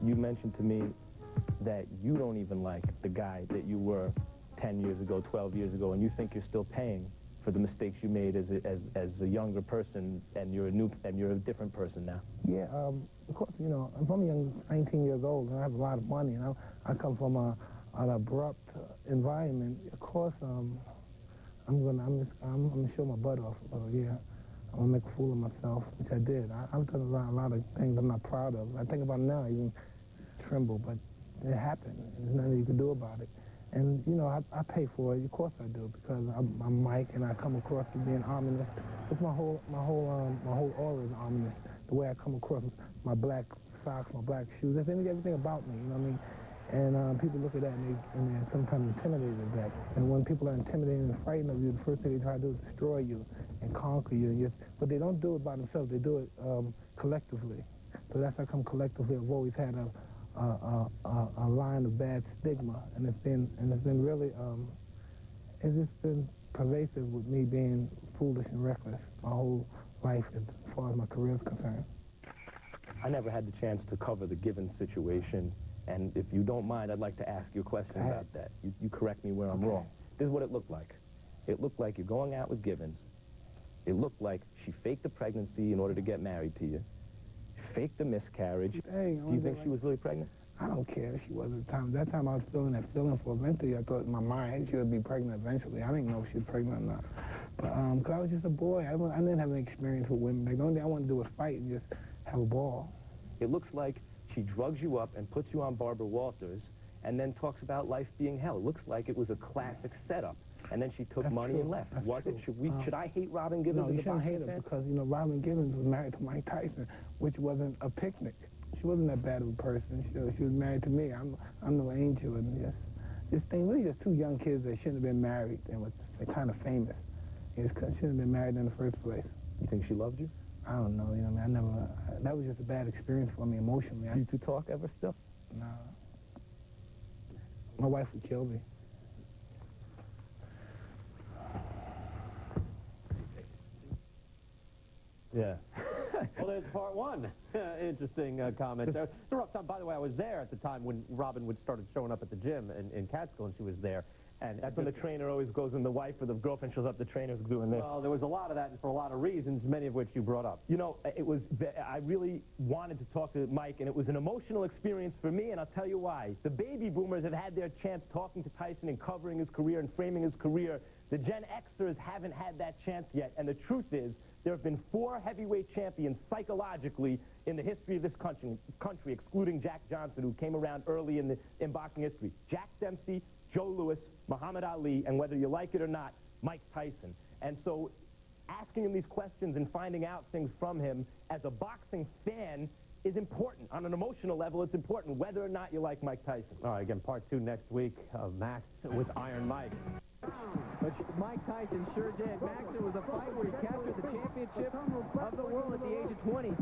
You mentioned to me that you don't even like the guy that you were 10 years ago, 12 years ago, and you think you're still paying for the mistakes you made as a younger person, and you're a different person now. Yeah, of course, you know, I'm only 19 years old, and I have a lot of money, and I come from an abrupt environment. Of course, I'm gonna show my butt off. Yeah, I'm gonna make a fool of myself, which I did. I've done a lot of things I'm not proud of. I think about it now, I even tremble, but it happened. There's nothing you can do about it. And, you know, I pay for it. Of course I do, because I'm Mike, and I come across as being ominous. It's my whole aura is ominous. The way I come across, my black socks, my black shoes, everything about me, you know what I mean? And people look at that, and they're sometimes intimidated at that. And when people are intimidated and frightened of you, the first thing they try to do is destroy you and conquer you. But they don't do it by themselves. They do it collectively. So that's how come collectively I've always had a line of bad stigma, and it's been really it's just been pervasive with me being foolish and reckless my whole life as far as my career is concerned. I never had the chance to cover the Givens situation, and if you don't mind, I'd like to ask you a question about that. You correct me where I'm wrong. This is what it looked like. It looked like you're going out with Givens. It looked like she faked the pregnancy in order to get married to you. Faked the miscarriage. Hey, do you think she was really pregnant? I don't care if she was at the time. That time I was feeling that feeling for eventually. I thought in my mind she would be pregnant eventually. I didn't know if she was pregnant or not. But because I was just a boy, I didn't have any experience with women. Like, the only thing I wanted to do was fight and just have a ball. It looks like she drugs you up and puts you on Barbara Walters and then talks about life being hell. It looks like it was a classic setup. And then she took money and left. Was it? Should I hate Robin Givens? No, you shouldn't hate her, because, you know, Robin Givens was married to Mike Tyson, which wasn't a picnic. She wasn't that bad of a person. She was married to me. I'm no angel, and this thing, really just two young kids that shouldn't have been married and was kind of famous. Shouldn't have been married in the first place. You think she loved you? I don't know, you know, I mean, that was just a bad experience for me emotionally. You two talk ever still? No. My wife would kill me. Yeah. Well, there's part one. Interesting comment there. It's a rough time. By the way, I was there at the time when Robin started showing up at the gym in Catskill, and she was there. And that's when the trainer always goes, and the wife or the girlfriend shows up, the trainer's doing this. Well, there was a lot of that, and for a lot of reasons, many of which you brought up. You know, I really wanted to talk to Mike, and it was an emotional experience for me, and I'll tell you why. The baby boomers have had their chance talking to Tyson and covering his career and framing his career. The Gen Xers haven't had that chance yet, and the truth is, there have been 4 heavyweight champions psychologically in the history of this country, excluding Jack Johnson, who came around early in boxing history. Jack Dempsey, Joe Louis, Muhammad Ali, and whether you like it or not, Mike Tyson. And so asking him these questions and finding out things from him as a boxing fan is important. On an emotional level, it's important, whether or not you like Mike Tyson. All right, again, part 2 next week of Max with Iron Mike. But Mike Tyson sure did. Max, it was a fight where he captured the championship of the world at the age of 20. He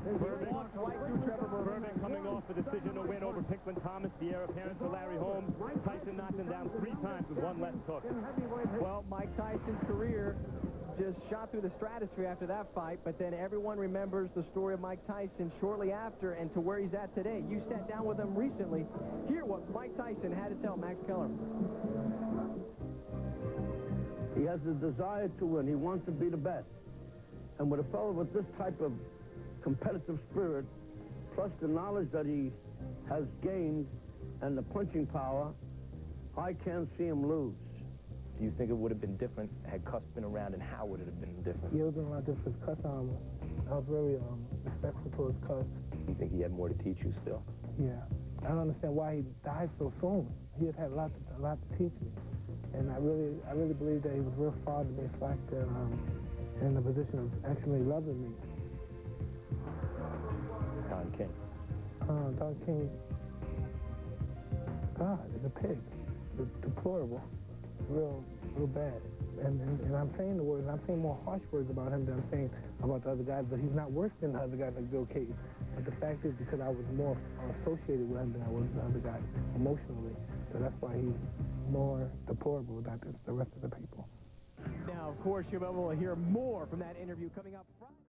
walked right through Trevor Berman. Coming off a decision to win over Pinkman Thomas, the heir apparent to Larry Holmes. Tyson knocked him down 3 times with 1 left hook. Well, Mike Tyson's career just shot through the stratosphere after that fight, but then everyone remembers the story of Mike Tyson shortly after and to where he's at today. You sat down with him recently. Hear what Mike Tyson had to tell Max Kellerman. He has a desire to win. He wants to be the best. And with a fellow with this type of competitive spirit, plus the knowledge that he has gained and the punching power, I can't see him lose. Do you think it would have been different had Cuss been around, and how would it have been different? Yeah, it would have been a lot different. Cuss, I was very respectful towards Cuss. You think he had more to teach you still? Yeah. I don't understand why he died so soon. He had a lot to teach me. And I really believe that he was real far to be in fact in a position of actually loving me. Don King. Don King, God, is a pig. It's deplorable. Real bad. And I'm saying the words, I'm saying more harsh words about him than I'm saying about the other guys, but he's not worse than the other guys like Bill Caton. But the fact is, because I was more associated with him than I was with the other guys emotionally, so that's why he's more deplorable than the rest of the people. Now, of course, you'll be able to hear more from that interview coming up Friday.